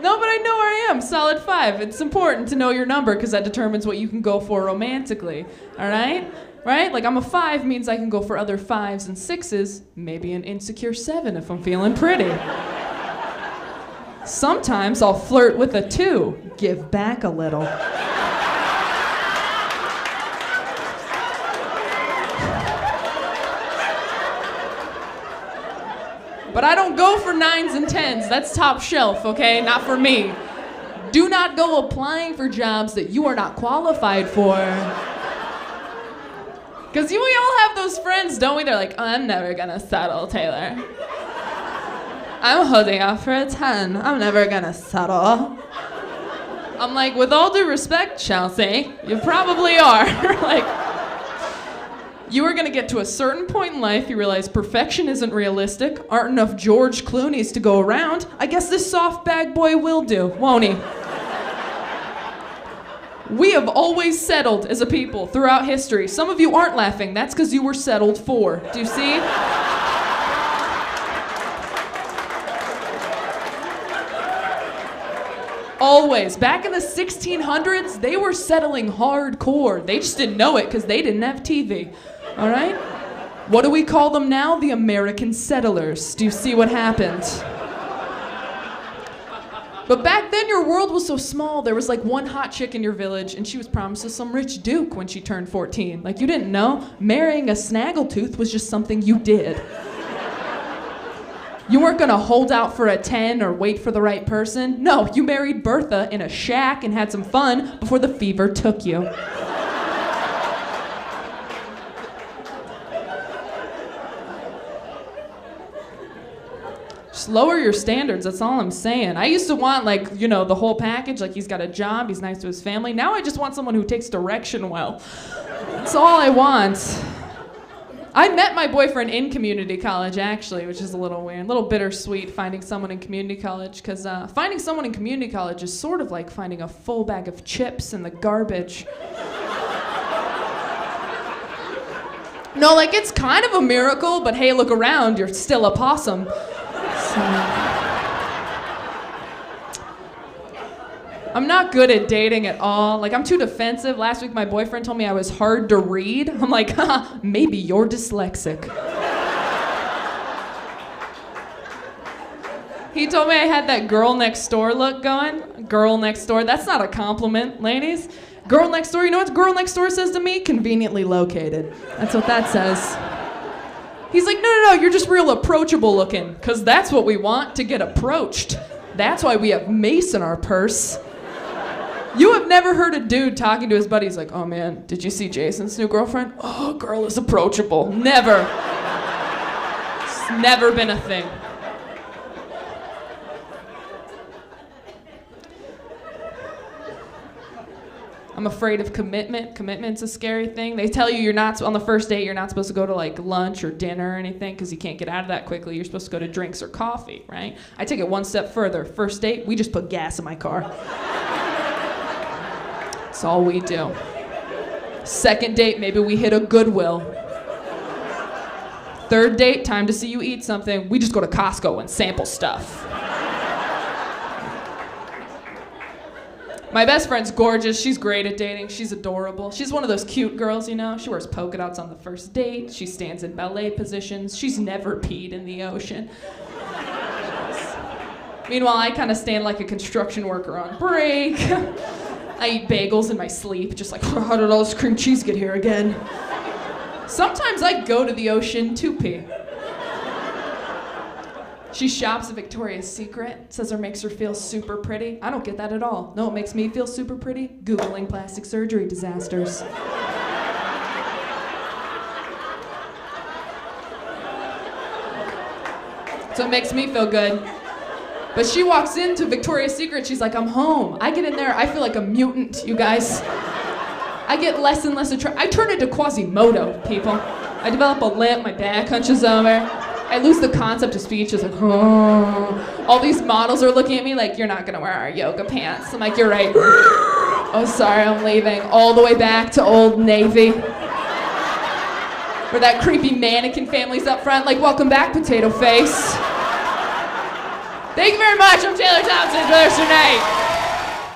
No, but I know where I am. Solid 5. It's important to know your number because that determines what you can go for romantically. All right? Right? Like I'm a 5 means I can go for other 5s and 6s, maybe an insecure 7 if I'm feeling pretty. Sometimes I'll flirt with a 2, give back a little. But I don't go for 9s and 10s. That's top shelf, okay? Not for me. Do not go applying for jobs that you are not qualified for. Because we all have those friends, don't we? They're like, oh, I'm never gonna settle, Taylor. I'm holding out for a 10. I'm never gonna settle. I'm like, with all due respect, Chelsea, you probably are. Like, you are gonna get to a certain point in life, you realize perfection isn't realistic, aren't enough George Clooney's to go around. I guess this soft bag boy will do, won't he? We have always settled as a people throughout history. Some of you aren't laughing. That's because you were settled for. Do you see? Always. Back in the 1600s, they were settling hardcore. They just didn't know it because they didn't have TV. All right? What do we call them now? The American settlers. Do you see what happened? But back then, your world was so small. There was like one hot chick in your village, and she was promised to some rich duke when she turned 14. Like, you didn't know. Marrying a snaggletooth was just something you did. You weren't gonna hold out for a 10 or wait for the right person. No, you married Bertha in a shack and had some fun before the fever took you. Just lower your standards, that's all I'm saying. I used to want, like, you know, the whole package, like he's got a job, he's nice to his family. Now I just want someone who takes direction well. That's all I want. I met my boyfriend in community college, actually, which is a little weird, a little bittersweet finding someone in community college, because finding someone in community college is sort of like finding a full bag of chips in the garbage. No, like, it's kind of a miracle, but hey, look around, you're still a possum. So, I'm not good at dating at all. Like, I'm too defensive. Last week, my boyfriend told me I was hard to read. I'm like, maybe you're dyslexic. He told me I had that girl next door look going. Girl next door. That's not a compliment, ladies. Girl next door, you know what girl next door says to me? Conveniently located. That's what that says. He's like, no, you're just real approachable looking, because that's what we want, to get approached. That's why we have mace in our purse. You have never heard a dude talking to his buddies like, oh man, did you see Jason's new girlfriend? Oh, girl is approachable. Never. It's never been a thing. I'm afraid of commitment. Commitment's a scary thing. They tell you you're not, on the first date, you're not supposed to go to like lunch or dinner or anything because you can't get out of that quickly. You're supposed to go to drinks or coffee, right? I take it one step further. First date, we just put gas in my car. That's all we do. Second date, maybe we hit a Goodwill. Third date, time to see you eat something. We just go to Costco and sample stuff. My best friend's gorgeous. She's great at dating. She's adorable. She's one of those cute girls, you know? She wears polka dots on the first date. She stands in ballet positions. She's never peed in the ocean. Meanwhile, I kind of stand like a construction worker on break. I eat bagels in my sleep, just like, how did all this cream cheese get here again? Sometimes I go to the ocean to pee. She shops at Victoria's Secret, says it makes her feel super pretty. I don't get that at all. No, it makes me feel super pretty? Googling plastic surgery disasters. So it makes me feel good. But she walks into Victoria's Secret, she's like, I'm home. I get in there, I feel like a mutant, you guys. I get less and less I turn into Quasimodo, people. I develop a limp, my back hunches over. I lose the concept of speech. It's like, oh. All these models are looking at me like, you're not gonna wear our yoga pants. I'm like, you're right. Oh, sorry, I'm leaving. All the way back to Old Navy. Where that creepy mannequin family's up front, like, welcome back, potato face. Thank you very much, I'm Taylor Thompson. there's your night.